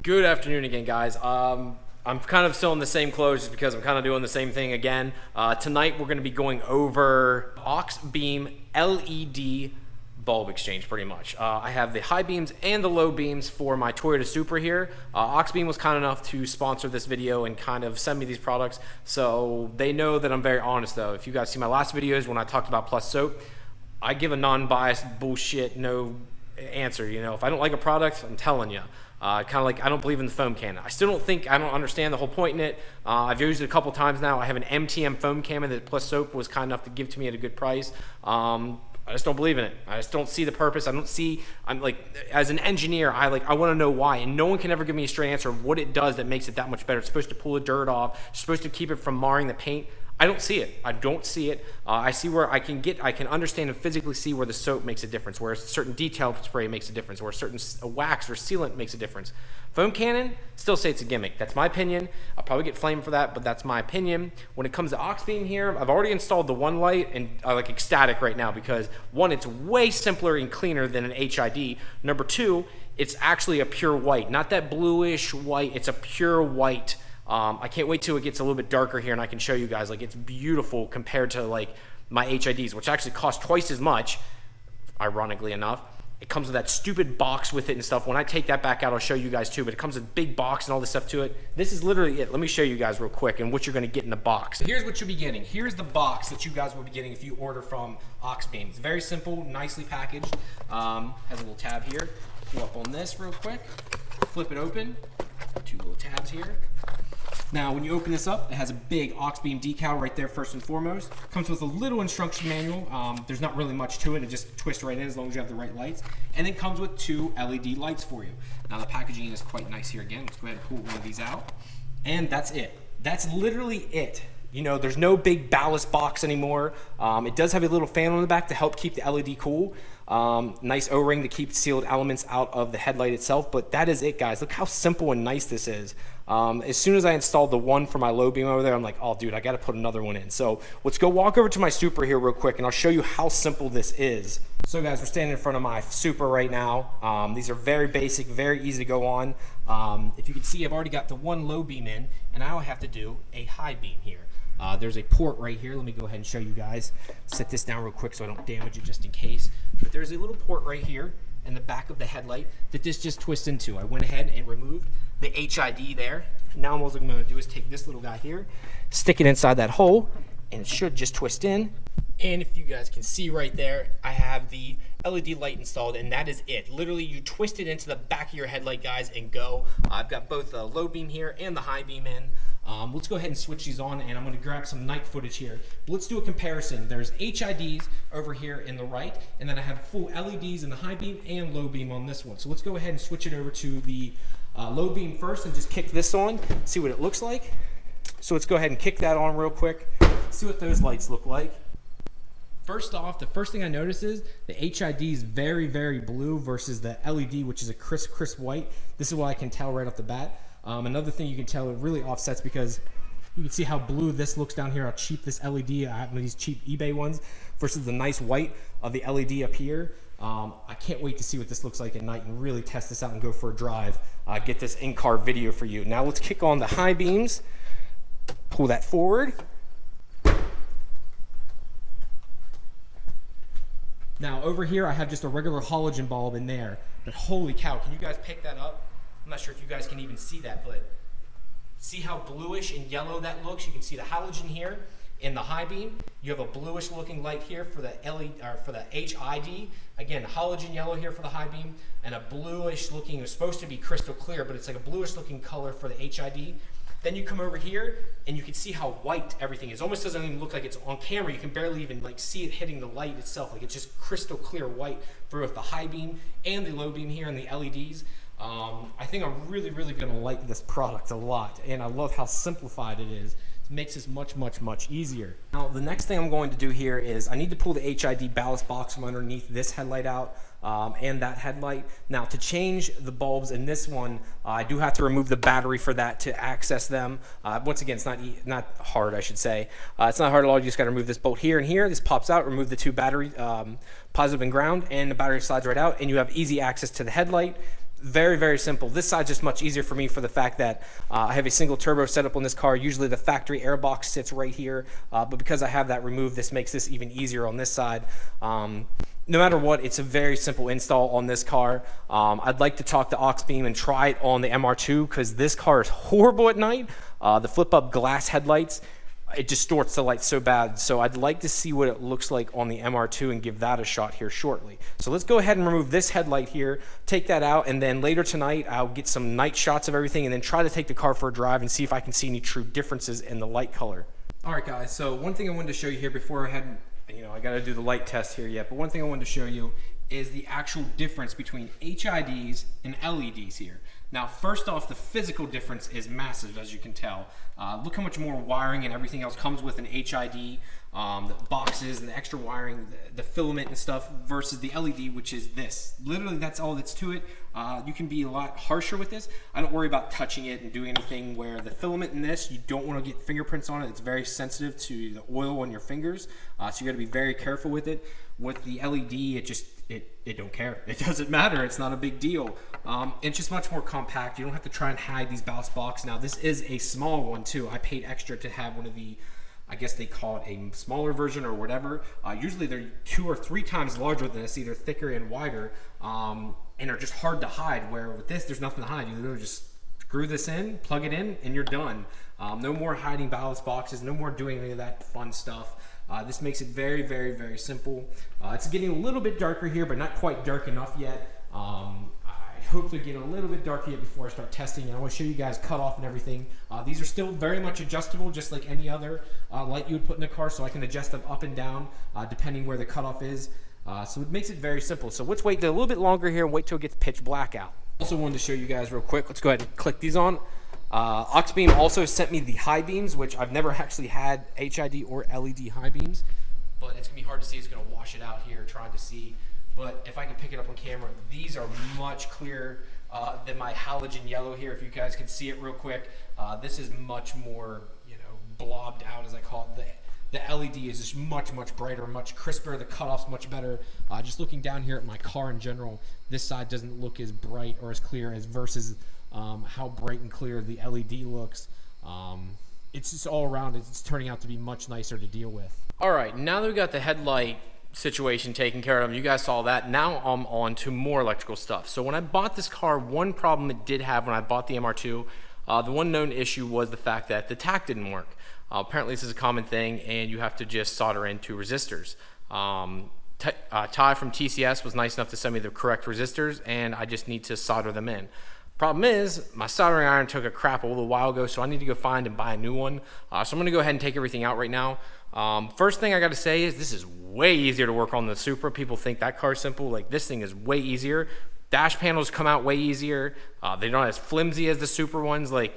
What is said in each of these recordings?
Good afternoon again, guys. I'm kind of still in the same clothes just because I'm kind of doing the same thing again. Tonight we're going to be going over AUXBeam LED bulb exchange pretty much. I have the high beams and the low beams for my Toyota Supra here. AUXBeam was kind enough to sponsor this video and kind of send me these products, so they know that I'm very honest though. If you guys see my last videos when I talked about Plus Soap, I give a non-biased bullshit no answer. You know, if I don't like a product, I'm telling you. Kind of like I don't believe in the foam cannon. I still don't understand the whole point in it. I've used it a couple times now. I have an MTM foam cannon that Plus Soap was kind enough to give to me at a good price. I just don't believe in it. I just don't see the purpose. I'm like, as an engineer, I want to know why, and no one can ever give me a straight answer of what it does that makes it that much better. It's supposed to pull the dirt off. It's supposed to keep it from marring the paint. I don't see it. I don't see it. I see where I can understand and physically see where the soap makes a difference, where a certain detail spray makes a difference, or a certain wax or sealant makes a difference. Foam cannon, still say it's a gimmick. That's my opinion. I'll probably get flamed for that, but that's my opinion. When it comes to AUXBeam here, I've already installed the one light, and I'm like ecstatic right now because one, it's way simpler and cleaner than an HID. Number two, it's actually a pure white, not that bluish white. It's a pure white. I can't wait till it gets a little bit darker here and I can show you guys. Like, it's beautiful compared to like my HIDs, which actually cost twice as much, ironically enough. It comes with that stupid box with it and stuff. When I take that back out, I'll show you guys too, but it comes with a big box and all this stuff to it. This is literally it. Let me show you guys real quick and what you're gonna get in the box. Here's what you'll be getting. Here's the box that you guys will be getting if you order from AUXBeam. It's very simple, nicely packaged. Has a little tab here. Pull up on this real quick. Flip it open. Two little tabs here. Now, when you open this up, it has a big AUXBeam decal right there first and foremost. Comes with a little instruction manual. There's not really much to it. It just twists right in as long as you have the right lights. And then comes with 2 LED lights for you. Now, the packaging is quite nice here again. Let's go ahead and pull one of these out. And that's it. That's literally it. You know, there's no big ballast box anymore. It does have a little fan on the back to help keep the LED cool. Nice O-ring to keep sealed elements out of the headlight itself, but that is it, guys. Look how simple and nice this is. As soon as I installed the one for my low beam over there, I'm like, oh dude, I gotta put another one in. So let's go walk over to my Supra here real quick and I'll show you how simple this is. So guys, we're standing in front of my Supra right now. These are very basic, very easy to go on. If you can see, I've already got the one low beam in, and I have to do a high beam here. There's a port right here. Let me go ahead and show you guys. Set this down real quick so I don't damage it just in case. But there's a little port right here in the back of the headlight that this just twists into. I went ahead and removed the HID there. Now all I'm going to do is take this little guy here, stick it inside that hole, and it should just twist in. And if you guys can see right there, I have the LED light installed, and that is it. Literally, you twist it into the back of your headlight, guys, and go. I've got both the low beam here and the high beam in. Let's go ahead and switch these on, and I'm going to grab some night footage here. But let's do a comparison. There's HIDs over here in the right, and then I have full LEDs in the high beam and low beam on this one. So let's go ahead and switch it over to the low beam first and just kick this on, see what it looks like. So let's go ahead and kick that on real quick, see what those lights look like. First off, the first thing I notice is the HID is very, very blue versus the LED, which is a crisp white. This is what I can tell right off the bat. Another thing you can tell, it really offsets because you can see how blue this looks down here, how cheap this LED, I have these cheap eBay ones, versus the nice white of the LED up here. I can't wait to see what this looks like at night and really test this out and go for a drive. Get this in-car video for you. Now let's kick on the high beams. Pull that forward. Now over here I have just a regular halogen bulb in there, but holy cow, can you guys pick that up? I'm not sure if you guys can even see that, but see how bluish and yellow that looks? You can see the halogen here in the high beam. You have a bluish looking light here for the LED or for the HID. Again, halogen yellow here for the high beam, and a bluish looking, it's supposed to be crystal clear, but it's like a bluish looking color for the HID. Then you come over here and you can see how white everything is. Almost doesn't even look like it's on camera. You can barely even like see it hitting the light itself. Like, it's just crystal clear white for both the high beam and the low beam here and the LEDs. I think I'm really going to like this product a lot, and I love how simplified it is. It makes this much easier. Now, the next thing I'm going to do here is I need to pull the HID ballast box from underneath this headlight out and that headlight. Now, to change the bulbs in this one, I do have to remove the battery for that to access them. Once again, it's not hard, I should say. It's not hard at all. You just got to remove this bolt here and here. This pops out, remove the 2 battery, positive and ground, and the battery slides right out, and you have easy access to the headlight. very, very simple. This side's just much easier for me for the fact that I have a single turbo setup on this car. Usually the factory air box sits right here, but because I have that removed, this makes this even easier on this side. No matter what, it's a very simple install on this car. I'd like to talk to AUXBeam and try it on the MR2 because this car is horrible at night. The flip-up glass headlights, it distorts the light so bad. So I'd like to see what it looks like on the MR2 and give that a shot here shortly. So let's go ahead and remove this headlight here, take that out, and then later tonight I'll get some night shots of everything and then try to take the car for a drive and see if I can see any true differences in the light color. All right, guys, so one thing I wanted to show you here before I had, I got to do the light test here yet, but one thing I wanted to show you is the actual difference between HIDs and LEDs here. Now, first off, the physical difference is massive, as you can tell. Look how much more wiring and everything else comes with an HID, the boxes and the extra wiring, the filament and stuff, versus the LED, which is this. Literally, that's all that's to it. You can be a lot harsher with this. I don't worry about touching it and doing anything where the filament in this, you don't want to get fingerprints on it. It's very sensitive to the oil on your fingers, so you got to be very careful with it. With the LED, it don't care. It doesn't matter. It's not a big deal. It's just much more compact. You don't have to try and hide these ballast boxes. Now, this is a small one too. I paid extra to have one of the, I guess they call it a smaller version or whatever. Usually they're 2 or 3 times larger than this, either thicker and wider, and are just hard to hide. Where with this, there's nothing to hide. You literally just screw this in, plug it in, and you're done. No more hiding ballast boxes. No more doing any of that fun stuff. This makes it very, very, very simple. It's getting a little bit darker here, but not quite dark enough yet. I hope to get a little bit darker yet before I start testing. And I want to show you guys cutoff and everything. These are still very much adjustable, just like any other light you would put in the car, so I can adjust them up and down depending where the cutoff is. So it makes it very simple. So let's wait a little bit longer here and wait till it gets pitch black out. Also wanted to show you guys real quick. Let's go ahead and click these on. AUXBeam also sent me the high beams, which I've never actually had HID or LED high beams, but it's gonna be hard to see. It's gonna wash it out here trying to see, but if I can pick it up on camera, these are much clearer than my halogen yellow here. If you guys can see it real quick, this is much more, blobbed out, as I call it. The LED is just much, much brighter, much crisper. The cutoff's much better. Just looking down here at my car in general, this side doesn't look as bright or as clear as versus how bright and clear the LED looks. It's just all around, it's turning out to be much nicer to deal with. All right, now that we got the headlight situation taken care of, you guys saw that. Now I'm on to more electrical stuff. So when I bought this car, one problem it did have when I bought the MR2, the one known issue was the fact that the Tack didn't work. Apparently this is a common thing, and you have to just solder in 2 resistors. Ty from TCS was nice enough to send me the correct resistors, and I just need to solder them in. Problem is, my soldering iron took a crap a little while ago, so I need to go find and buy a new one. So I'm going to go ahead and take everything out right now. First thing I got to say is this is way easier to work on the Supra. People think that car's simple. Like, this thing is way easier. Dash panels come out way easier. They're not as flimsy as the Supra ones. Like,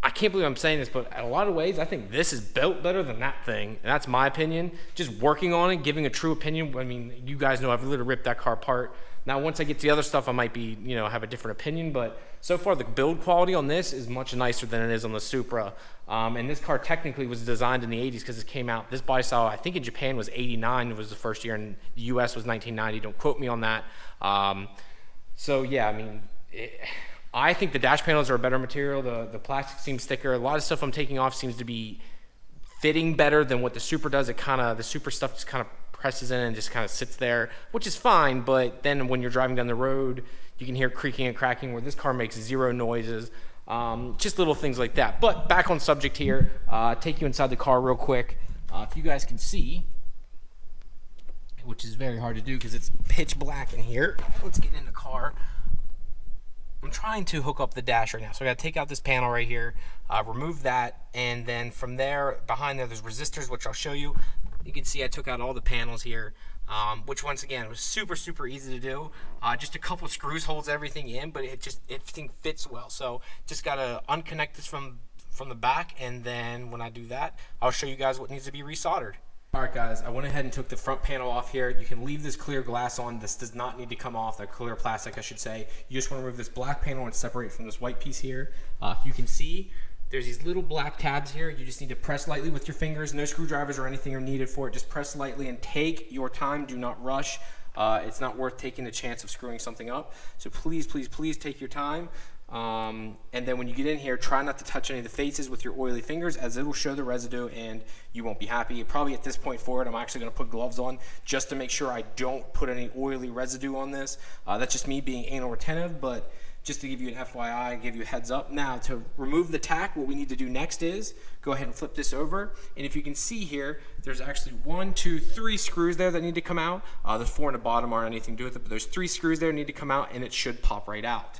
I can't believe I'm saying this, but in a lot of ways, I think this is built better than that thing. And that's my opinion. Just working on it, giving a true opinion. I mean, you guys know I've literally ripped that car apart. Now, once I get to the other stuff, I might be, have a different opinion, but so far the build quality on this is much nicer than it is on the Supra. And this car technically was designed in the 80s because it came out, this body style, I think in Japan was 89, was the first year, and the US was 1990. Don't quote me on that. So yeah, I mean, I think the dash panels are a better material. The plastic seems thicker. A lot of stuff I'm taking off seems to be fitting better than what the Supra does. The Supra stuff just kind of presses in and just kind of sits there, which is fine, but then when you're driving down the road, you can hear creaking and cracking, where this car makes 0 noises. Just little things like that. But back on subject here, take you inside the car real quick. If you guys can see, which is very hard to do because it's pitch black in here. Let's get in the car. I'm trying to hook up the dash right now, so I got to take out this panel right here, remove that, and then from there, behind there's resistors, which I'll show you. You can see I took out all the panels here, which once again was super easy to do. Just a couple screws holds everything in, but everything fits well. So just got to unconnect this from the back, and then when I do that, I'll show you guys what needs to be resoldered. Alright guys, I went ahead and took the front panel off here. You can leave this clear glass on. This does not need to come off, the clear plastic I should say. You just want to remove this black panel and separate it from this white piece here. If you can see, there's these little black tabs here. You just need to press lightly with your fingers. No screwdrivers or anything are needed for it. Just press lightly and take your time. Do not rush. It's not worth taking the chance of screwing something up. So please, please, please take your time. And then when you get in here, try not to touch any of the faces with your oily fingers, as it'll show the residue and you won't be happy. Probably at this point forward, I'm actually going to put gloves on just to make sure I don't put any oily residue on this. That's just me being anal retentive, but just to give you an FYI and give you a heads up. Now, to remove the tack, what we need to do next is go ahead and flip this over. And if you can see here, there's actually 1, 2, 3 screws there that need to come out. The 4 on the bottom aren't anything to do with it, but there's 3 screws there that need to come out, and it should pop right out.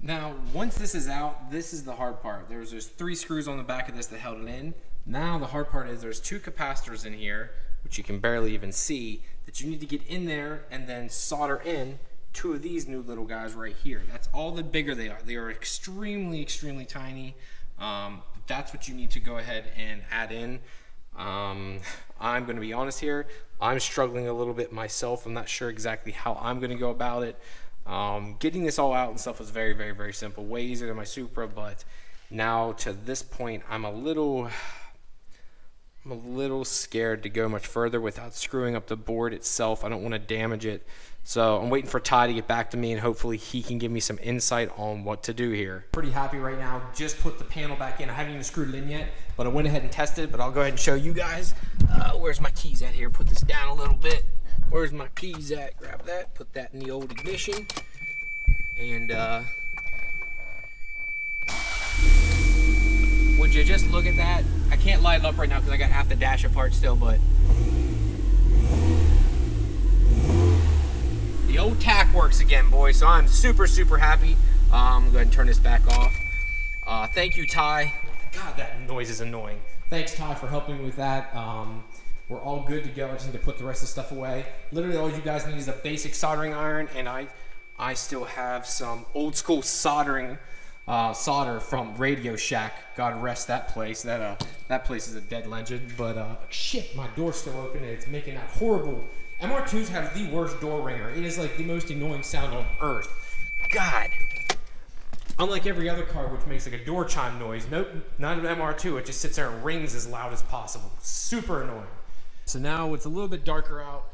Now, once this is out, this is the hard part. There's 3 screws on the back of this that held it in. Now the hard part is there's 2 capacitors in here, which you can barely even see, that you need to get in there and then solder in 2 of these new little guys right here. That's all the bigger they are. They are extremely, extremely tiny. That's what you need to go ahead and add in. I'm going to be honest here. I'm struggling a little bit myself. I'm not sure exactly how I'm going to go about it. Getting this all out and stuff was very, very, very simple. Way easier than my Supra, but now to this point, I'm a little scared to go much further without screwing up the board itself. I don't want to damage it. So I'm waiting for Ty to get back to me, and hopefully he can give me some insight on what to do here. Pretty happy right now. Just put the panel back in. I haven't even screwed it in yet, but I went ahead and tested it. But I'll go ahead and show you guys. Where's my keys at here? Put this down a little bit. Where's my keys at? Grab that. Put that in the old ignition. And would you just look at that? I can't light it up right now because I got half the dash apart still, but the old Tack works again, boys, so I'm super, super happy. I'm going to go ahead and turn this back off. Thank you, Ty. God, that noise is annoying. Thanks, Ty, for helping me with that. We're all good to go. I just need to put the rest of the stuff away. Literally, all you guys need is a basic soldering iron, and I still have some old school solder from Radio Shack. God rest that place. That place is a dead legend. But shit, my door's still open, and it's making that horrible. MR2s have the worst door ringer. It is like the most annoying sound on earth. God. Unlike every other car, which makes like a door chime noise, nope, not an MR2. It just sits there and rings as loud as possible. Super annoying. So now it's a little bit darker out.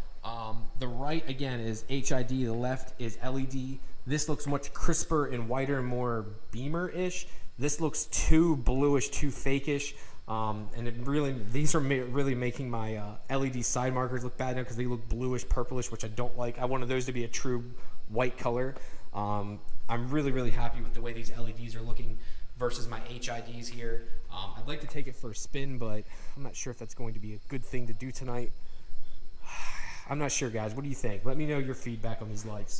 The right, again, is HID. The left is LED. This looks much crisper and whiter and more beamer-ish. This looks too bluish, too fake-ish. And it really, these are really making my LED side markers look bad now because they look bluish, purplish, which I don't like. I wanted those to be a true white color. I'm really, really happy with the way these LEDs are looking versus my HIDs here. I'd like to take it for a spin, but I'm not sure if that's going to be a good thing to do tonight. I'm not sure, guys. What do you think? Let me know your feedback on these lights.